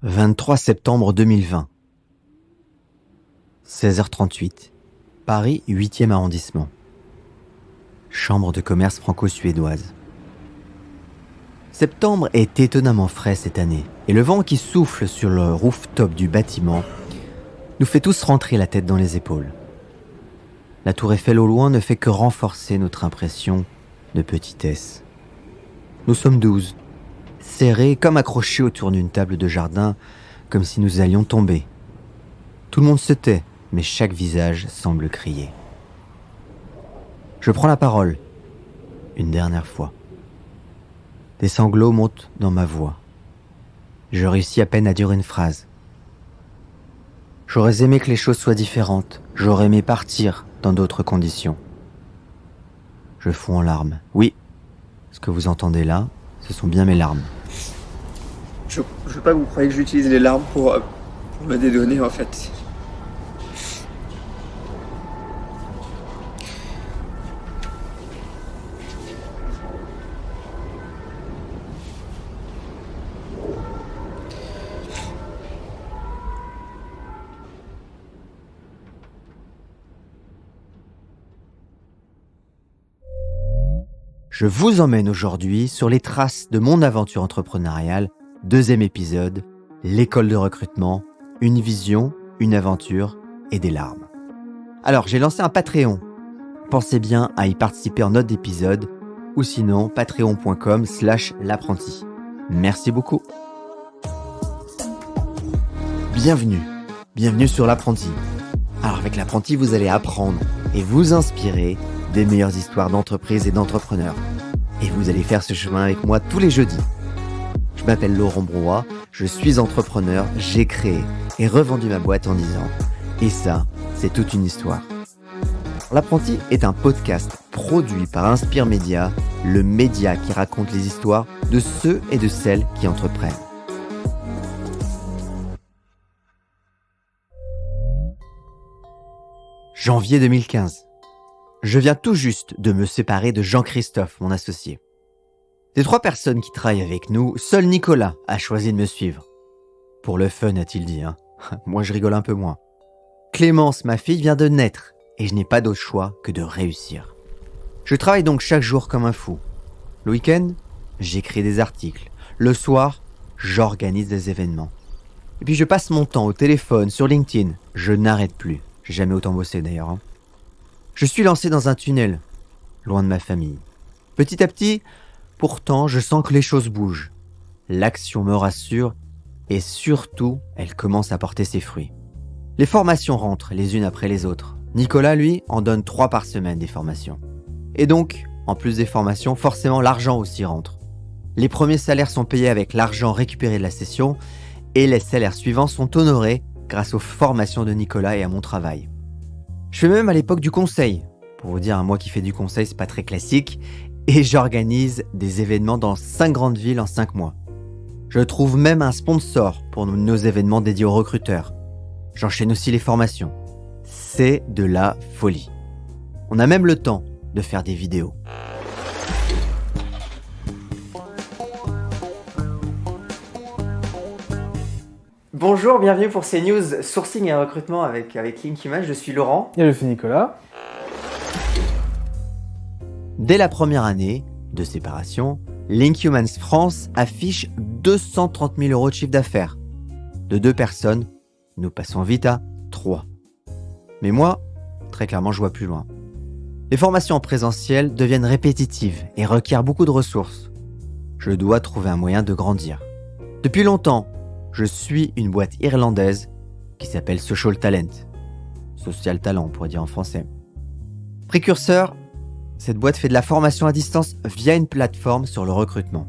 23 septembre 2020. 16h38. Paris 8e arrondissement. Chambre de commerce franco-suédoise. Septembre est étonnamment frais cette année, et le vent qui souffle sur le rooftop du bâtiment nous fait tous rentrer la tête dans les épaules. La tour Eiffel au loin ne fait que renforcer notre impression de petitesse. Nous sommes 12, serrés comme accrochés autour d'une table de jardin, comme si nous allions tomber. Tout le monde se tait, mais chaque visage semble crier. Je prends la parole, une dernière fois. Des sanglots montent dans ma voix. Je réussis à peine à dire une phrase. J'aurais aimé que les choses soient différentes. J'aurais aimé partir dans d'autres conditions. Je fonds en larmes. Oui, ce que vous entendez là, ce sont bien mes larmes. Je veux pas que vous croyez que j'utilise les larmes pour me dédonner en fait. Je vous emmène aujourd'hui sur les traces de mon aventure entrepreneuriale, deuxième épisode, l'école de recrutement, une vision, une aventure et des larmes. Alors, j'ai lancé un Patreon. Pensez bien à y participer en note d'épisode ou sinon patreon.com/l'apprenti. Merci beaucoup. Bienvenue sur l'apprenti. Alors avec l'apprenti, vous allez apprendre et vous inspirer des meilleures histoires d'entreprises et d'entrepreneurs. Et vous allez faire ce chemin avec moi tous les jeudis. Je m'appelle Laurent Brouat, je suis entrepreneur, j'ai créé et revendu ma boîte en 10 ans. Et ça, c'est toute une histoire. L'apprenti est un podcast produit par Inspire Média, le média qui raconte les histoires de ceux et de celles qui entreprennent. Janvier 2015. Je viens tout juste de me séparer de Jean-Christophe, mon associé. Des 3 personnes qui travaillent avec nous, seul Nicolas a choisi de me suivre. Pour le fun, a-t-il dit, hein. Moi, je rigole un peu moins. Clémence, ma fille, vient de naître et je n'ai pas d'autre choix que de réussir. Je travaille donc chaque jour comme un fou. Le week-end, j'écris des articles. Le soir, j'organise des événements. Et puis je passe mon temps au téléphone, sur LinkedIn. Je n'arrête plus. J'ai jamais autant bossé d'ailleurs, hein. Je suis lancé dans un tunnel, loin de ma famille. Petit à petit, pourtant, je sens que les choses bougent. L'action me rassure et surtout, elle commence à porter ses fruits. Les formations rentrent les unes après les autres. Nicolas, lui, en donne 3 par semaine des formations. Et donc, en plus des formations, forcément l'argent aussi rentre. Les premiers salaires sont payés avec l'argent récupéré de la session et les salaires suivants sont honorés grâce aux formations de Nicolas et à mon travail. Je fais même à l'époque du conseil. Pour vous dire, moi qui fais du conseil, c'est pas très classique. Et j'organise des événements dans 5 grandes villes en 5 mois. Je trouve même un sponsor pour nos événements dédiés aux recruteurs. J'enchaîne aussi les formations. C'est de la folie. On a même le temps de faire des vidéos. Bonjour, bienvenue pour ces news sourcing et recrutement avec Linkhuman. Je suis Laurent. Et je suis Nicolas. Dès la première année de séparation, Linkhuman France affiche 230 000 € de chiffre d'affaires. De 2 personnes, nous passons vite à 3. Mais moi, très clairement, je vois plus loin. Les formations en présentiel deviennent répétitives et requièrent beaucoup de ressources. Je dois trouver un moyen de grandir. Depuis longtemps, je suis une boîte irlandaise qui s'appelle Social Talent. Social Talent, on pourrait dire en français. Précurseur, cette boîte fait de la formation à distance via une plateforme sur le recrutement.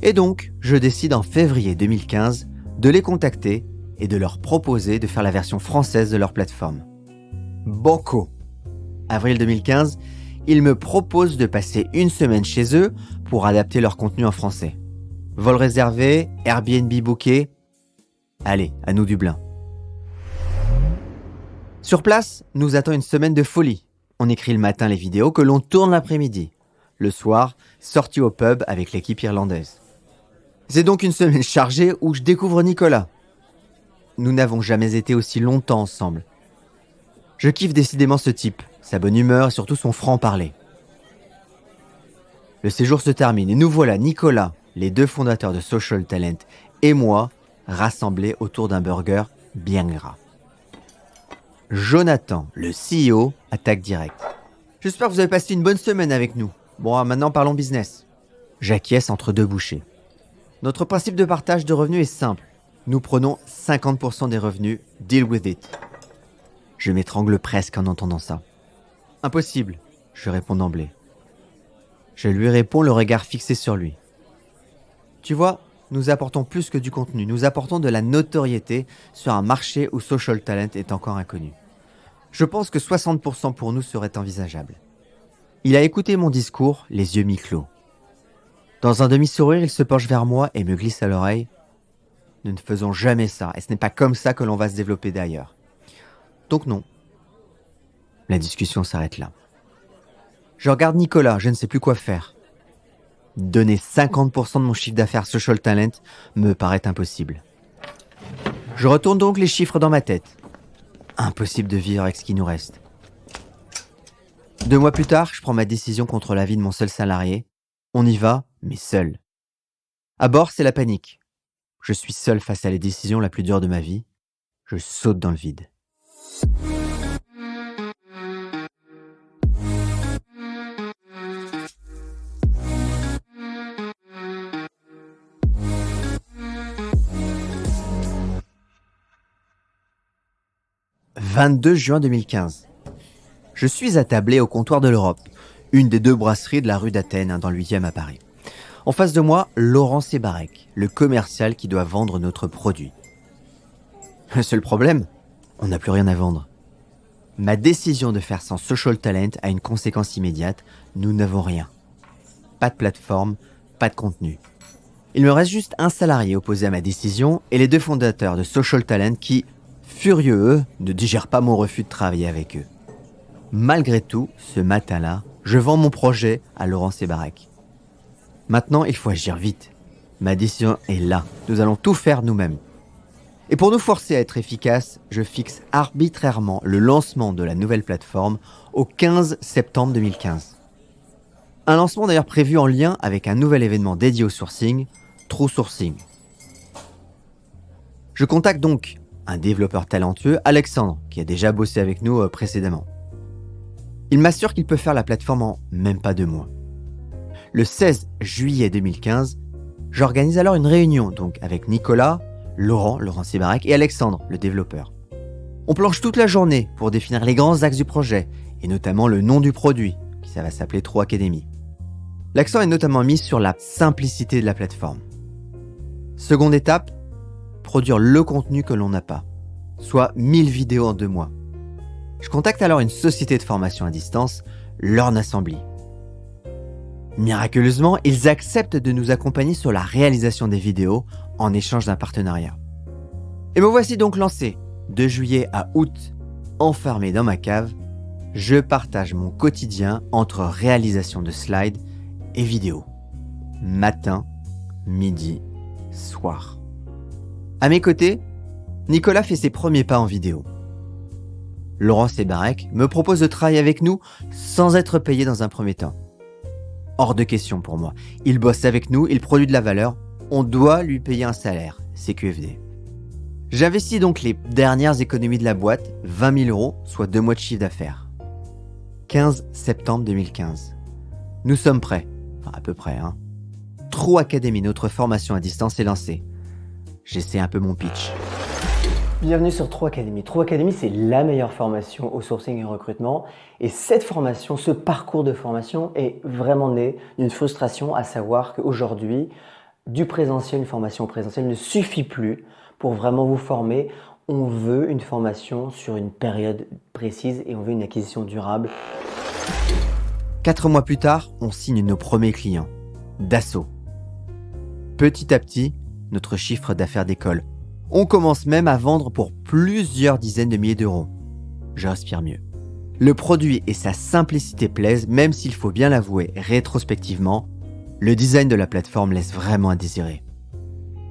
Et donc, je décide en février 2015 de les contacter et de leur proposer de faire la version française de leur plateforme. Banco. Avril 2015, ils me proposent de passer une semaine chez eux pour adapter leur contenu en français. Vol réservé, Airbnb booké. Allez, à nous Dublin. Sur place, nous attend une semaine de folie. On écrit le matin les vidéos que l'on tourne l'après-midi. Le soir, sortie au pub avec l'équipe irlandaise. C'est donc une semaine chargée où je découvre Nicolas. Nous n'avons jamais été aussi longtemps ensemble. Je kiffe décidément ce type, sa bonne humeur et surtout son franc-parler. Le séjour se termine et nous voilà, Nicolas, les 2 fondateurs de Social Talent et moi, rassemblés autour d'un burger bien gras. Jonathan, le CEO, attaque direct. J'espère que vous avez passé une bonne semaine avec nous. Bon, maintenant parlons business. J'acquiesce entre 2 bouchées. Notre principe de partage de revenus est simple. Nous prenons 50% des revenus, deal with it. Je m'étrangle presque en entendant ça. Impossible, je réponds d'emblée. Je lui réponds le regard fixé sur lui. Tu vois, nous apportons plus que du contenu, nous apportons de la notoriété sur un marché où Social Talent est encore inconnu. Je pense que 60% pour nous serait envisageable. Il a écouté mon discours, les yeux mi-clos. Dans un demi-sourire, il se penche vers moi et me glisse à l'oreille. Nous ne faisons jamais ça, et ce n'est pas comme ça que l'on va se développer d'ailleurs. Donc non. La discussion s'arrête là. Je regarde Nicolas, je ne sais plus quoi faire. Donner 50% de mon chiffre d'affaires Social Talent me paraît impossible. Je retourne donc les chiffres dans ma tête. Impossible de vivre avec ce qui nous reste. 2 mois plus tard, je prends ma décision contre l'avis de mon seul salarié. On y va, mais seul. À bord, c'est la panique. Je suis seul face à la décision la plus dure de ma vie. Je saute dans le vide. « 22 juin 2015. Je suis attablé au comptoir de l'Europe, une des 2 brasseries de la rue d'Athènes, dans le 8e à Paris. En face de moi, Laurent Sébarek, le commercial qui doit vendre notre produit. Le seul problème, on n'a plus rien à vendre. Ma décision de faire sans Social Talent a une conséquence immédiate, nous n'avons rien. Pas de plateforme, pas de contenu. Il me reste juste un salarié opposé à ma décision et les 2 fondateurs de Social Talent qui, furieux eux, ne digèrent pas mon refus de travailler avec eux. Malgré tout, ce matin-là, je vends mon projet à Laurent Sébarek. Maintenant, il faut agir vite. Ma décision est là. Nous allons tout faire nous-mêmes. Et pour nous forcer à être efficaces, je fixe arbitrairement le lancement de la nouvelle plateforme au 15 septembre 2015. Un lancement d'ailleurs prévu en lien avec un nouvel événement dédié au sourcing, True Sourcing. Je contacte donc un développeur talentueux, Alexandre, qui a déjà bossé avec nous précédemment. Il m'assure qu'il peut faire la plateforme en même pas 2 mois. Le 16 juillet 2015, j'organise alors une réunion donc avec Nicolas, Laurent Sébarek et Alexandre, le développeur. On planche toute la journée pour définir les grands axes du projet et notamment le nom du produit, qui ça va s'appeler True Academy. L'accent est notamment mis sur la simplicité de la plateforme. Seconde étape, produire le contenu que l'on n'a pas, soit 1000 vidéos en 2 mois. Je contacte alors une société de formation à distance, Learn Assembly. Miraculeusement, ils acceptent de nous accompagner sur la réalisation des vidéos en échange d'un partenariat. Et me voici donc lancé, de juillet à août, enfermé dans ma cave, je partage mon quotidien entre réalisation de slides et vidéos. Matin, midi, soir. À mes côtés, Nicolas fait ses premiers pas en vidéo. Laurent Sébarek me propose de travailler avec nous sans être payé dans un premier temps. Hors de question pour moi. Il bosse avec nous, il produit de la valeur, on doit lui payer un salaire, CQFD. J'investis donc les dernières économies de la boîte, 20 000 €, soit 2 mois de chiffre d'affaires. 15 septembre 2015. Nous sommes prêts, enfin à peu près. True Academy, notre formation à distance est lancée. J'essaie un peu mon pitch. Bienvenue sur True Academy. True Academy, c'est la meilleure formation au sourcing et au recrutement. Et cette formation, ce parcours de formation est vraiment né d'une frustration, à savoir qu'aujourd'hui, du présentiel, une formation présentielle ne suffit plus pour vraiment vous former. On veut une formation sur une période précise et on veut une acquisition durable. 4 mois plus tard, on signe nos premiers clients, Dassault. Petit à petit, notre chiffre d'affaires décolle. On commence même à vendre pour plusieurs dizaines de milliers d'euros. Je respire mieux. Le produit et sa simplicité plaisent, même s'il faut bien l'avouer rétrospectivement, le design de la plateforme laisse vraiment à désirer.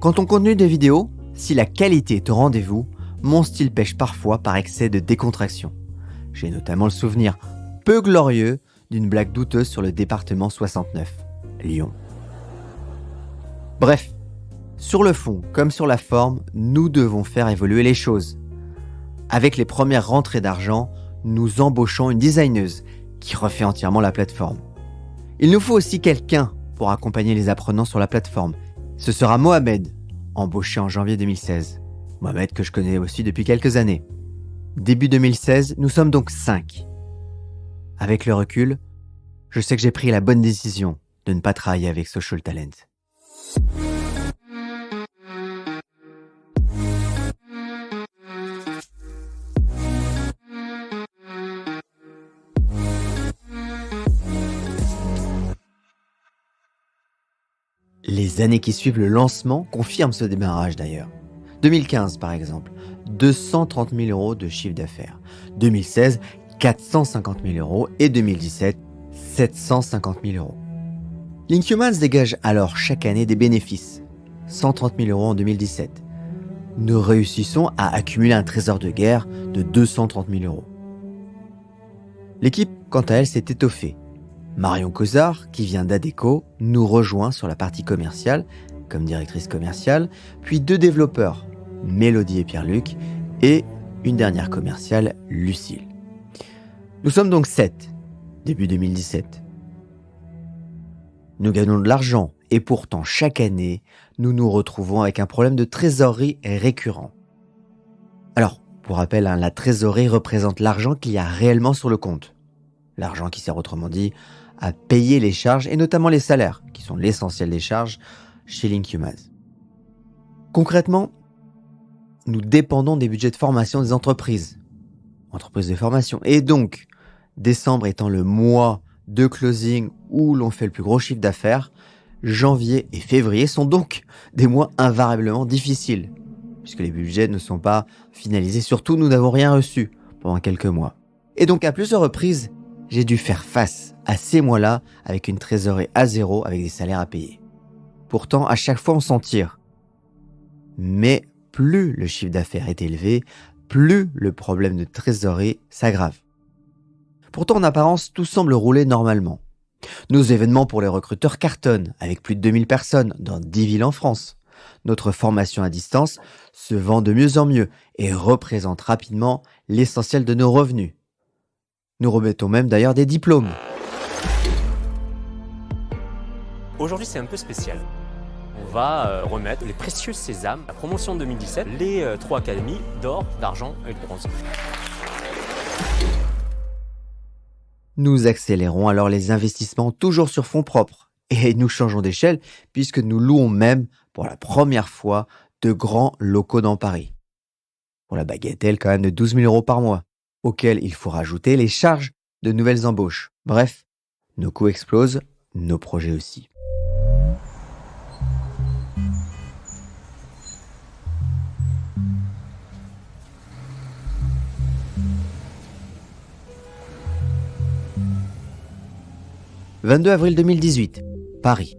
Quant au contenu des vidéos, si la qualité est au rendez-vous, mon style pêche parfois par excès de décontraction. J'ai notamment le souvenir peu glorieux d'une blague douteuse sur le département 69, Lyon. Bref, sur le fond comme sur la forme, nous devons faire évoluer les choses. Avec les premières rentrées d'argent, nous embauchons une designeuse qui refait entièrement la plateforme. Il nous faut aussi quelqu'un pour accompagner les apprenants sur la plateforme. Ce sera Mohamed, embauché en janvier 2016. Mohamed que je connais aussi depuis quelques années. Début 2016, nous sommes donc 5. Avec le recul, je sais que j'ai pris la bonne décision de ne pas travailler avec Social Talent. Les années qui suivent le lancement confirment ce démarrage d'ailleurs. 2015 par exemple, 230 000 euros de chiffre d'affaires. 2016, 450 000 euros et 2017, 750 000 euros. Linkhumans dégage alors chaque année des bénéfices. 130 000 euros en 2017. Nous réussissons à accumuler un trésor de guerre de 230 000 euros. L'équipe, quant à elle, s'est étoffée. Marion Cozard, qui vient d'Adecco, nous rejoint sur la partie commerciale, comme directrice commerciale, puis 2 développeurs, Mélodie et Pierre-Luc, et une dernière commerciale, Lucille. Nous sommes donc 7, début 2017. Nous gagnons de l'argent, et pourtant chaque année, nous nous retrouvons avec un problème de trésorerie récurrent. Alors, pour rappel, la trésorerie représente l'argent qu'il y a réellement sur le compte. L'argent qui sert autrement dit à payer les charges, et notamment les salaires, qui sont l'essentiel des charges chez Linkhumans. Concrètement, nous dépendons des budgets de formation des entreprises de formation, et donc, décembre étant le mois de closing où l'on fait le plus gros chiffre d'affaires, janvier et février sont donc des mois invariablement difficiles, puisque les budgets ne sont pas finalisés, surtout nous n'avons rien reçu pendant quelques mois. Et donc à plusieurs reprises, j'ai dû faire face à ces mois-là avec une trésorerie à zéro, avec des salaires à payer. Pourtant, à chaque fois, on s'en tire. Mais plus le chiffre d'affaires est élevé, plus le problème de trésorerie s'aggrave. Pourtant, en apparence, tout semble rouler normalement. Nos événements pour les recruteurs cartonnent, avec plus de 2000 personnes dans 10 villes en France. Notre formation à distance se vend de mieux en mieux et représente rapidement l'essentiel de nos revenus. Nous remettons même d'ailleurs des diplômes. Aujourd'hui, c'est un peu spécial. On va remettre les précieux sésames, la promotion 2017, les 3 académies d'or, d'argent et de bronze. Nous accélérons alors les investissements toujours sur fonds propres et nous changeons d'échelle puisque nous louons même pour la première fois de grands locaux dans Paris. Pour la bagatelle quand même de 12 000 euros par mois, auxquels il faut rajouter les charges de nouvelles embauches. Bref, nos coûts explosent, nos projets aussi. « 22 avril 2018, Paris.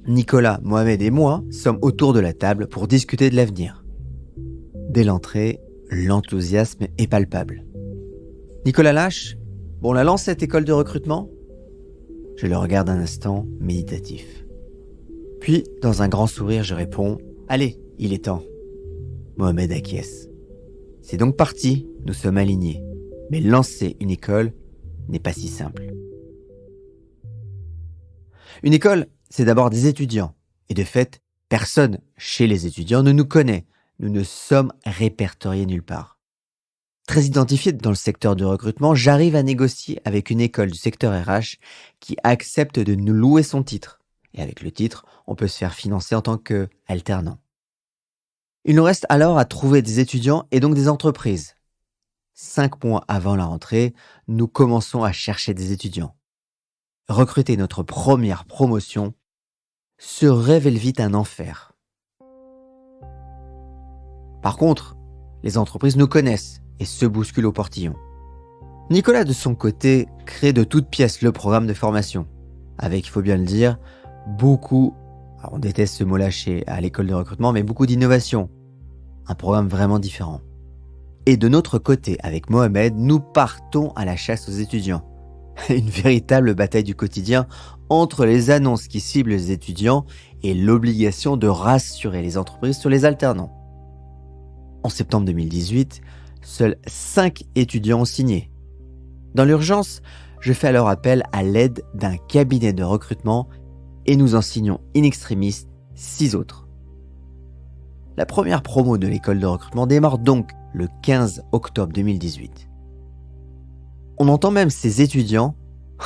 Nicolas, Mohamed et moi sommes autour de la table pour discuter de l'avenir. Dès l'entrée, l'enthousiasme est palpable. Nicolas lâche « Bon, on la lance cette école de recrutement ?» Je le regarde un instant, méditatif. Puis, dans un grand sourire, je réponds « Allez, il est temps. » Mohamed acquiesce. C'est donc parti, nous sommes alignés. Mais lancer une école n'est pas si simple. Une école, c'est d'abord des étudiants. Et de fait, personne chez les étudiants ne nous connaît. Nous ne sommes répertoriés nulle part. Très identifié dans le secteur du recrutement, j'arrive à négocier avec une école du secteur RH qui accepte de nous louer son titre. Et avec le titre, on peut se faire financer en tant qu'alternant. Il nous reste alors à trouver des étudiants et donc des entreprises. 5 mois avant la rentrée, nous commençons à chercher des étudiants. Recruter notre première promotion se révèle vite un enfer. Par contre, les entreprises nous connaissent et se bousculent au portillon. Nicolas, de son côté, crée de toutes pièces le programme de formation, avec, il faut bien le dire, beaucoup Alors, on déteste ce mot-là à l'école de recrutement, mais beaucoup d'innovation. Un programme vraiment différent. Et de notre côté, avec Mohamed, nous partons à la chasse aux étudiants. Une véritable bataille du quotidien entre les annonces qui ciblent les étudiants et l'obligation de rassurer les entreprises sur les alternants. En septembre 2018, seuls 5 étudiants ont signé. Dans l'urgence, je fais alors appel à l'aide d'un cabinet de recrutement et nous en signons in extremis 6 autres. La première promo de l'école de recrutement démarre donc le 15 octobre 2018. On entend même ces étudiants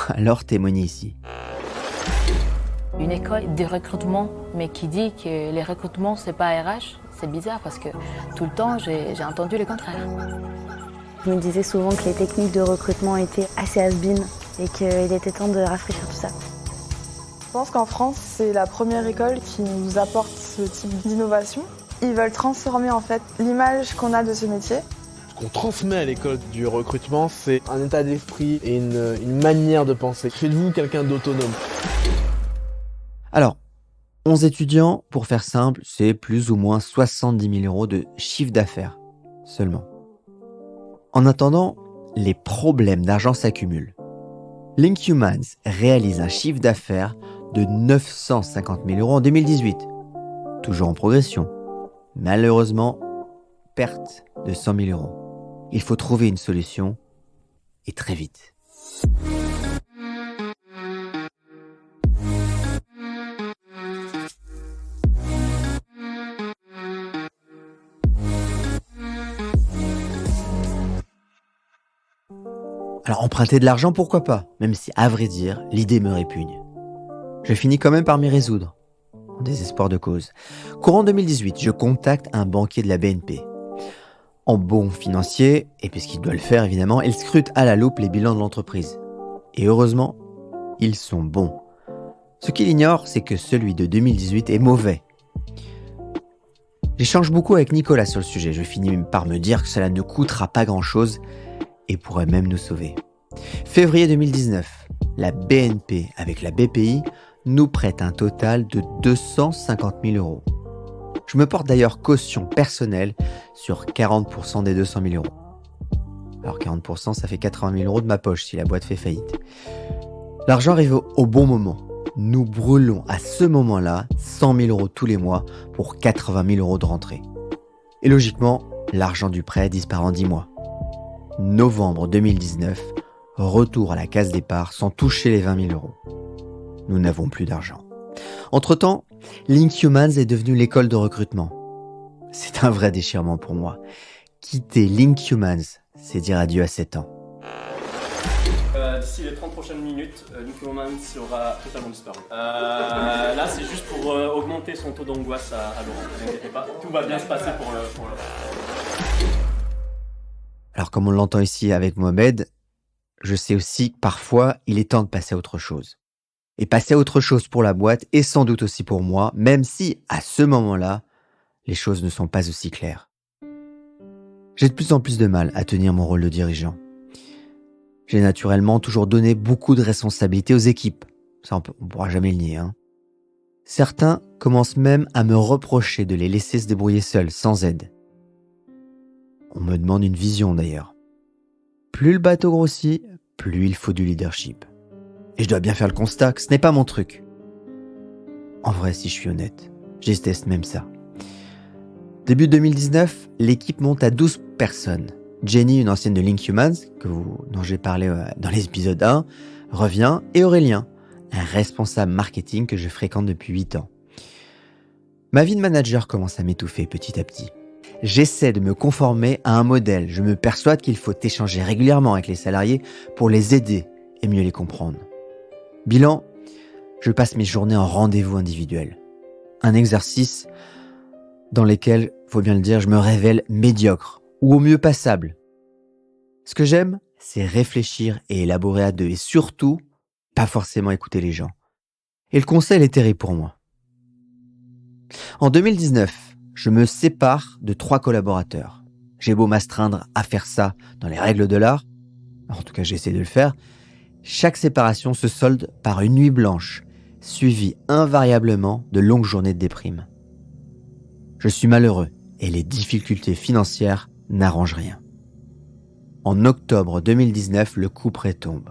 alors témoigner ici. Une école de recrutement, mais qui dit que les recrutements, c'est pas RH, c'est bizarre parce que tout le temps, j'ai entendu le contraire. Je me disais souvent que les techniques de recrutement étaient assez has-been et qu'il était temps de rafraîchir tout ça. Je pense qu'en France, c'est la première école qui nous apporte ce type d'innovation. Ils veulent transformer en fait l'image qu'on a de ce métier. Ce qu'on transmet à l'école du recrutement, c'est un état d'esprit et une manière de penser. Faites-vous quelqu'un d'autonome. Alors, 11 étudiants, pour faire simple, c'est plus ou moins 70 000 € de chiffre d'affaires seulement. En attendant, les problèmes d'argent s'accumulent. Linkhumans réalise un chiffre d'affaires de 950 000 € en 2018, toujours en progression. Malheureusement, perte de 100 000 €. Il faut trouver une solution, et très vite. Alors emprunter de l'argent, pourquoi pas, même si, à vrai dire, l'idée me répugne. Je finis quand même par m'y résoudre, en désespoir de cause. Courant 2018, je contacte un banquier de la BNP. En bon financier, et puisqu'il doit le faire évidemment, il scrute à la loupe les bilans de l'entreprise. Et heureusement, ils sont bons. Ce qu'il ignore, c'est que celui de 2018 est mauvais. J'échange beaucoup avec Nicolas sur le sujet. Je finis par me dire que cela ne coûtera pas grand-chose et pourrait même nous sauver. Février 2019, la BNP avec la BPI nous prête un total de 250 000 €. Je me porte d'ailleurs caution personnelle sur 40% des 200 000 €. Alors 40%, ça fait 80 000 € de ma poche si la boîte fait faillite. L'argent arrive au bon moment. Nous brûlons à ce moment-là 100 000 € tous les mois pour 80 000 € de rentrée. Et logiquement, l'argent du prêt disparaît en 10 mois. Novembre 2019, retour à la case départ sans toucher les 20 000 €. Nous n'avons plus d'argent. Entre-temps, Linkhumans est devenu l'école de recrutement. C'est un vrai déchirement pour moi. Quitter Linkhumans, c'est dire adieu à 7 ans. D'ici les 30 prochaines minutes, Linkhumans sera totalement disparu. Là, c'est juste pour augmenter son taux d'angoisse à Laurent. Ne vous inquiétez pas, tout va bien se passer pour le... Alors comme on l'entend ici avec Mohamed, je sais aussi que parfois il est temps de passer à autre chose. Et passer à autre chose pour la boîte et sans doute aussi pour moi, même si à ce moment-là, les choses ne sont pas aussi claires. J'ai de plus en plus de mal à tenir mon rôle de dirigeant. J'ai naturellement toujours donné beaucoup de responsabilités aux équipes. Ça, on ne pourra jamais le nier. Certains commencent même à me reprocher de les laisser se débrouiller seuls, sans aide. On me demande une vision d'ailleurs. Plus le bateau grossit, plus il faut du leadership. Et je dois bien faire le constat que ce n'est pas mon truc. En vrai, si je suis honnête, je déteste même ça. Début 2019, l'équipe monte à 12 personnes. Jenny, une ancienne de Linkhumans, dont j'ai parlé dans l'épisode 1, revient, et Aurélien, un responsable marketing que je fréquente depuis 8 ans. Ma vie de manager commence à m'étouffer petit à petit. J'essaie de me conformer à un modèle. Je me persuade qu'il faut échanger régulièrement avec les salariés pour les aider et mieux les comprendre. Bilan, je passe mes journées en rendez-vous individuels. Un exercice dans lequel, faut bien le dire, je me révèle médiocre ou au mieux passable. Ce que j'aime, c'est réfléchir et élaborer à deux et surtout, pas forcément écouter les gens. Et le conseil est terrible pour moi. En 2019, je me sépare de 3 collaborateurs. J'ai beau m'astreindre à faire ça dans les règles de l'art, en tout cas j'essaie de le faire, chaque séparation se solde par une nuit blanche, suivies invariablement de longues journées de déprime. Je suis malheureux et les difficultés financières n'arrangent rien. En octobre 2019, le coup près tombe.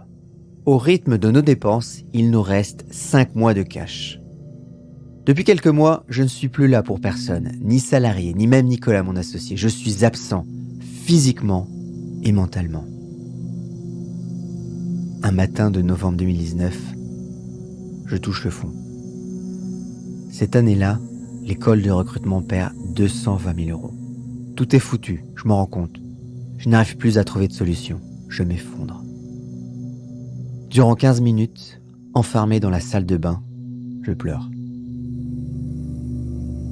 Au rythme de nos dépenses, il nous reste 5 mois de cash. Depuis quelques mois, je ne suis plus là pour personne, ni salarié, ni même Nicolas, mon associé. Je suis absent, physiquement et mentalement. Un matin de novembre 2019, je touche le fond. Cette année-là, l'école de recrutement perd 220 000 €. Tout est foutu, je m'en rends compte. Je n'arrive plus à trouver de solution. Je m'effondre. Durant 15 minutes, enfermé dans la salle de bain, je pleure.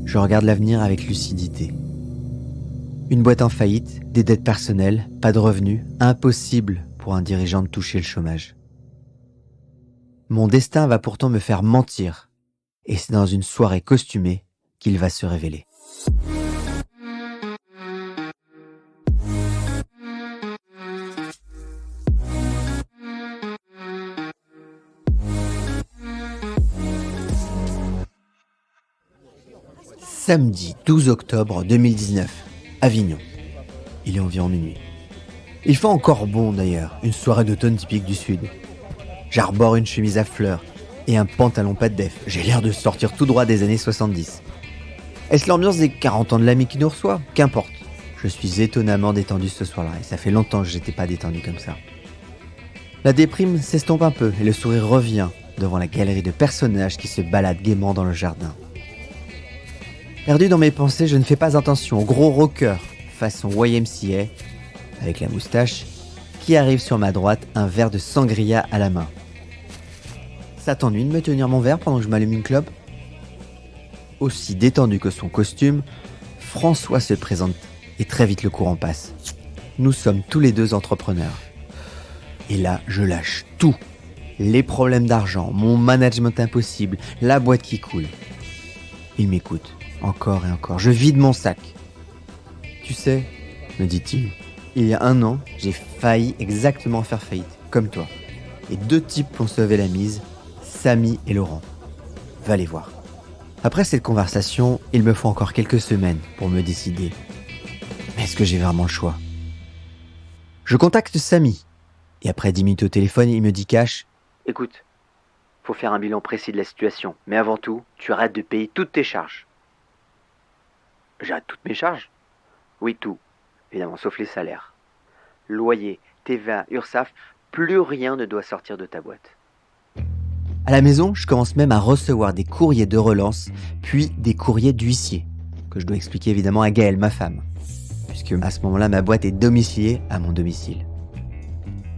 Je regarde l'avenir avec lucidité. Une boîte en faillite, des dettes personnelles, pas de revenus, impossible pour un dirigeant de toucher le chômage. Mon destin va pourtant me faire mentir, et c'est dans une soirée costumée qu'il va se révéler. Samedi 12 octobre 2019, Avignon. Il est environ minuit. Il fait encore bon d'ailleurs, une soirée d'automne typique du Sud. J'arbore une chemise à fleurs et un pantalon pas de def. J'ai l'air de sortir tout droit des années 70. Est-ce l'ambiance des 40 ans de l'ami qui nous reçoit ? Qu'importe. Je suis étonnamment détendu ce soir-là et ça fait longtemps que j'étais pas détendu comme ça. La déprime s'estompe un peu et le sourire revient devant la galerie de personnages qui se baladent gaiement dans le jardin. Perdu dans mes pensées, je ne fais pas attention au gros rocker façon YMCA, avec la moustache, qui arrive sur ma droite, un verre de sangria à la main. Ça t'ennuie de me tenir mon verre pendant que je m'allume une clope ? Aussi détendu que son costume, François se présente et très vite le courant passe. Nous sommes tous les deux entrepreneurs. Et là, je lâche tout. Les problèmes d'argent, mon management impossible, la boîte qui coule. Il m'écoute. Encore et encore, je vide mon sac. Tu sais, me dit-il, il y a 1 an, j'ai failli exactement faire faillite, comme toi. Et 2 types ont sauvé la mise, Samy et Laurent. Va les voir. Après cette conversation, il me faut encore quelques semaines pour me décider. Mais est-ce que j'ai vraiment le choix ? Je contacte Samy. Et après 10 minutes au téléphone, il me dit cash. Écoute, faut faire un bilan précis de la situation. Mais avant tout, tu arrêtes de payer toutes tes charges. J'arrête toutes mes charges ? Oui, tout. Évidemment, sauf les salaires. Loyer, TVA, URSSAF, plus rien ne doit sortir de ta boîte. À la maison, je commence même à recevoir des courriers de relance, puis des courriers d'huissier, que je dois expliquer évidemment à Gaëlle, ma femme, puisque à ce moment-là, ma boîte est domiciliée à mon domicile.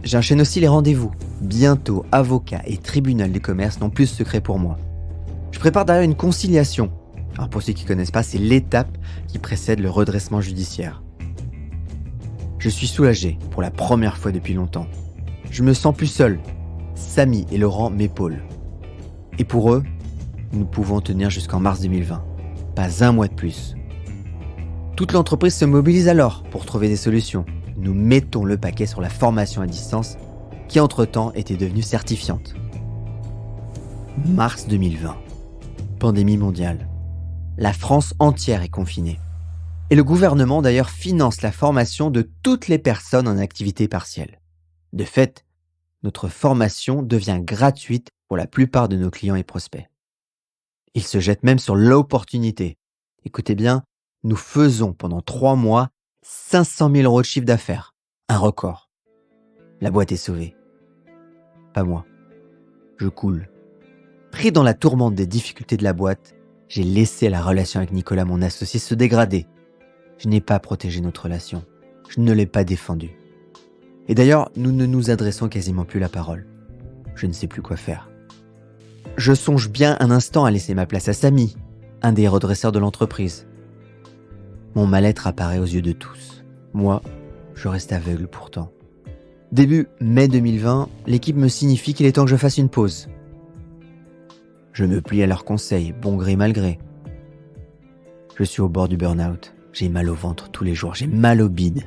J'enchaîne aussi les rendez-vous. Bientôt, avocat et tribunal de commerce n'ont plus de secret pour moi. Je prépare d'ailleurs une conciliation. Alors pour ceux qui ne connaissent pas, c'est l'étape qui précède le redressement judiciaire. Je suis soulagé pour la première fois depuis longtemps. Je me sens plus seul. Samy et Laurent m'épaulent. Et pour eux, nous pouvons tenir jusqu'en mars 2020. Pas 1 mois de plus. Toute l'entreprise se mobilise alors pour trouver des solutions. Nous mettons le paquet sur la formation à distance qui entre-temps était devenue certifiante. Mars 2020. Pandémie mondiale. La France entière est confinée. Et le gouvernement d'ailleurs finance la formation de toutes les personnes en activité partielle. De fait, notre formation devient gratuite pour la plupart de nos clients et prospects. Ils se jettent même sur l'opportunité. Écoutez bien, nous faisons pendant 3 mois 500 000 € de chiffre d'affaires. Un record. La boîte est sauvée. Pas moi. Je coule. Pris dans la tourmente des difficultés de la boîte, j'ai laissé la relation avec Nicolas, mon associé, se dégrader. Je n'ai pas protégé notre relation. Je ne l'ai pas défendue. Et d'ailleurs, nous ne nous adressons quasiment plus la parole. Je ne sais plus quoi faire. Je songe bien un instant à laisser ma place à Samy, un des redresseurs de l'entreprise. Mon mal-être apparaît aux yeux de tous. Moi, je reste aveugle pourtant. Début mai 2020, l'équipe me signifie qu'il est temps que je fasse une pause. Je me plie à leurs conseils, bon gré mal gré. Je suis au bord du burn-out. J'ai mal au ventre tous les jours, j'ai mal au bide.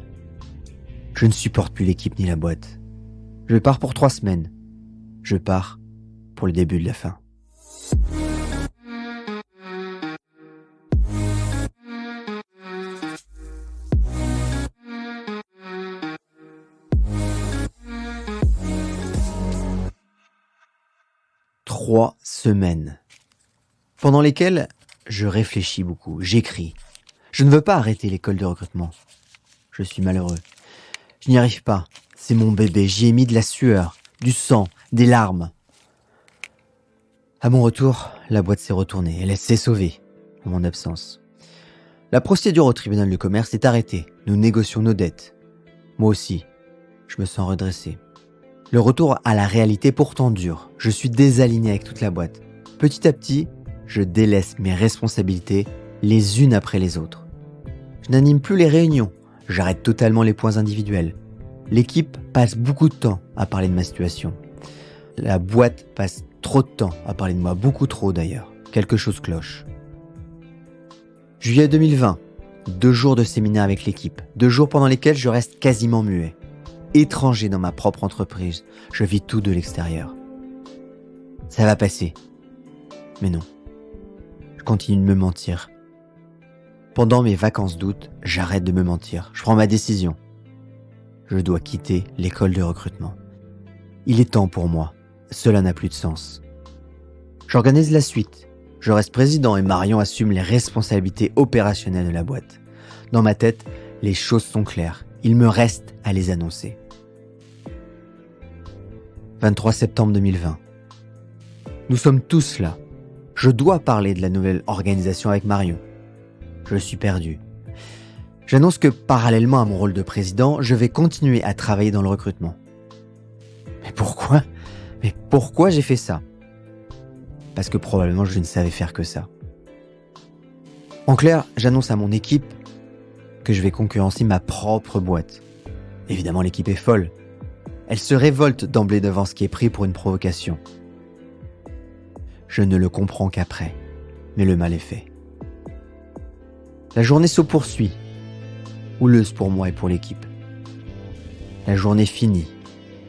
Je ne supporte plus l'équipe ni la boîte. Je pars pour 3 semaines. Je pars pour le début de la fin. 3 semaines. Pendant lesquelles je réfléchis beaucoup, j'écris. Je ne veux pas arrêter l'école de recrutement. Je suis malheureux. Je n'y arrive pas. C'est mon bébé. J'y ai mis de la sueur, du sang, des larmes. À mon retour, la boîte s'est retournée. Elle s'est sauvée, en mon absence. La procédure au tribunal de commerce est arrêtée. Nous négocions nos dettes. Moi aussi, je me sens redressé. Le retour à la réalité est pourtant dur. Je suis désaligné avec toute la boîte. Petit à petit, je délaisse mes responsabilités les unes après les autres. Je n'anime plus les réunions. J'arrête totalement les points individuels. L'équipe passe beaucoup de temps à parler de ma situation. La boîte passe trop de temps à parler de moi, beaucoup trop d'ailleurs. Quelque chose cloche. Juillet 2020, 2 jours de séminaire avec l'équipe, 2 jours pendant lesquels je reste quasiment muet. Étranger dans ma propre entreprise, je vis tout de l'extérieur. Ça va passer. Mais non. Je continue de me mentir. Pendant mes vacances d'août, j'arrête de me mentir. Je prends ma décision. Je dois quitter l'école de recrutement. Il est temps pour moi. Cela n'a plus de sens. J'organise la suite. Je reste président et Marion assume les responsabilités opérationnelles de la boîte. Dans ma tête, les choses sont claires. Il me reste à les annoncer. 23 septembre 2020. Nous sommes tous là. Je dois parler de la nouvelle organisation avec Marion. Je suis perdu. J'annonce que parallèlement à mon rôle de président, je vais continuer à travailler dans le recrutement. Mais pourquoi j'ai fait ça ? Parce que probablement je ne savais faire que ça. En clair, j'annonce à mon équipe que je vais concurrencer ma propre boîte. Évidemment, l'équipe est folle. Elle se révolte d'emblée devant ce qui est pris pour une provocation. Je ne le comprends qu'après, mais le mal est fait. La journée se poursuit, houleuse pour moi et pour l'équipe. La journée finie,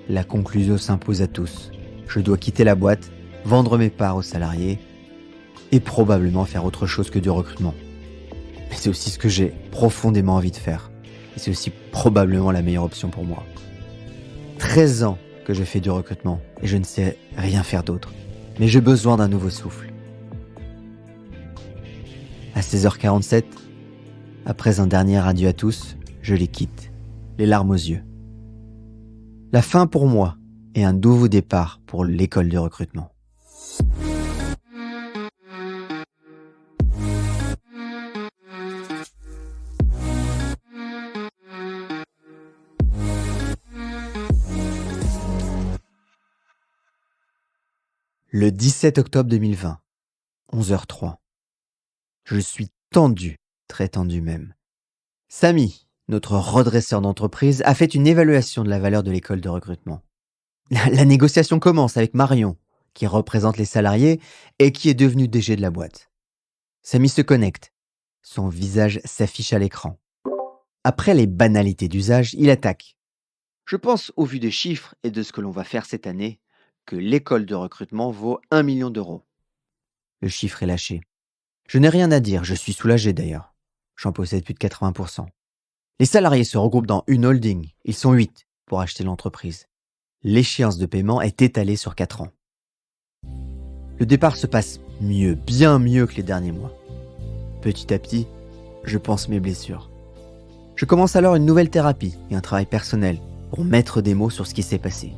la conclusion s'impose à tous. Je dois quitter la boîte, vendre mes parts aux salariés et probablement faire autre chose que du recrutement. Mais c'est aussi ce que j'ai profondément envie de faire. Et c'est aussi probablement la meilleure option pour moi. 13 ans que je fais du recrutement et je ne sais rien faire d'autre. Mais j'ai besoin d'un nouveau souffle. À 16h47, après un dernier adieu à tous, je les quitte, les larmes aux yeux. La fin pour moi et un nouveau départ pour l'école de recrutement. Le 17 octobre 2020, 11h03. Je suis tendu, très tendu même. Samy, notre redresseur d'entreprise, a fait une évaluation de la valeur de l'école de recrutement. La négociation commence avec Marion, qui représente les salariés et qui est devenue DG de la boîte. Samy se connecte. Son visage s'affiche à l'écran. Après les banalités d'usage, il attaque. Je pense, au vu des chiffres et de ce que l'on va faire cette année, que l'école de recrutement vaut 1 million d'euros. Le chiffre est lâché. Je n'ai rien à dire, je suis soulagé d'ailleurs. J'en possède plus de 80%. Les salariés se regroupent dans une holding. Ils sont 8 pour acheter l'entreprise. L'échéance de paiement est étalée sur 4 ans. Le départ se passe mieux, bien mieux que les derniers mois. Petit à petit, je pense mes blessures. Je commence alors une nouvelle thérapie et un travail personnel pour mettre des mots sur ce qui s'est passé.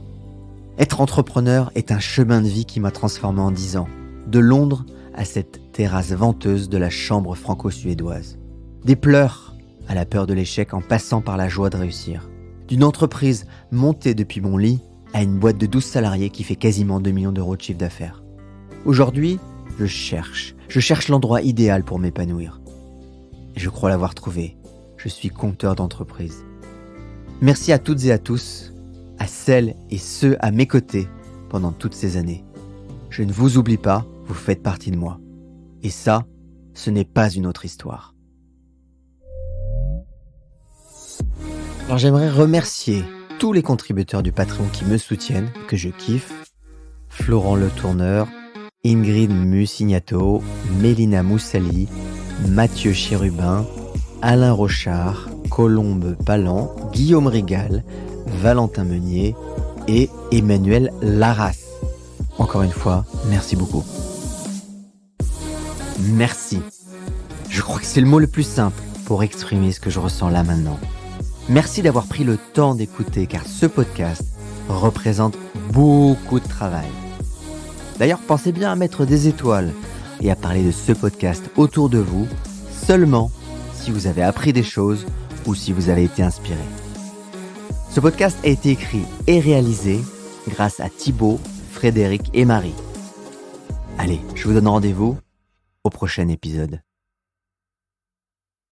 Être entrepreneur est un chemin de vie qui m'a transformé en 10 ans. De Londres à cette terrasse venteuse de la chambre franco-suédoise. Des pleurs à la peur de l'échec en passant par la joie de réussir. D'une entreprise montée depuis mon lit à une boîte de 12 salariés qui fait quasiment 2 millions d'euros de chiffre d'affaires. Aujourd'hui, je cherche l'endroit idéal pour m'épanouir. Et je crois l'avoir trouvé. Je suis compteur d'entreprise. Merci à toutes et à tous, à celles et ceux à mes côtés pendant toutes ces années. Je ne vous oublie pas, vous faites partie de moi. Et ça, ce n'est pas une autre histoire. Alors j'aimerais remercier tous les contributeurs du Patreon qui me soutiennent, que je kiffe. Florent Le Tourneur, Ingrid Musignato, Mélina Moussali, Mathieu Chérubin, Alain Rochard, Colombe Palan, Guillaume Rigal, Valentin Meunier et Emmanuel Larras. encore une fois, merci beaucoup. Merci. Je crois que c'est le mot le plus simple pour exprimer ce que je ressens là maintenant. Merci d'avoir pris le temps d'écouter car ce podcast représente beaucoup de travail. D'ailleurs, pensez bien à mettre des étoiles et à parler de ce podcast autour de vous seulement si vous avez appris des choses ou si vous avez été inspiré. Ce podcast a été écrit et réalisé grâce à Thibaut, Frédéric et Marie. Allez, je vous donne rendez-vous au prochain épisode.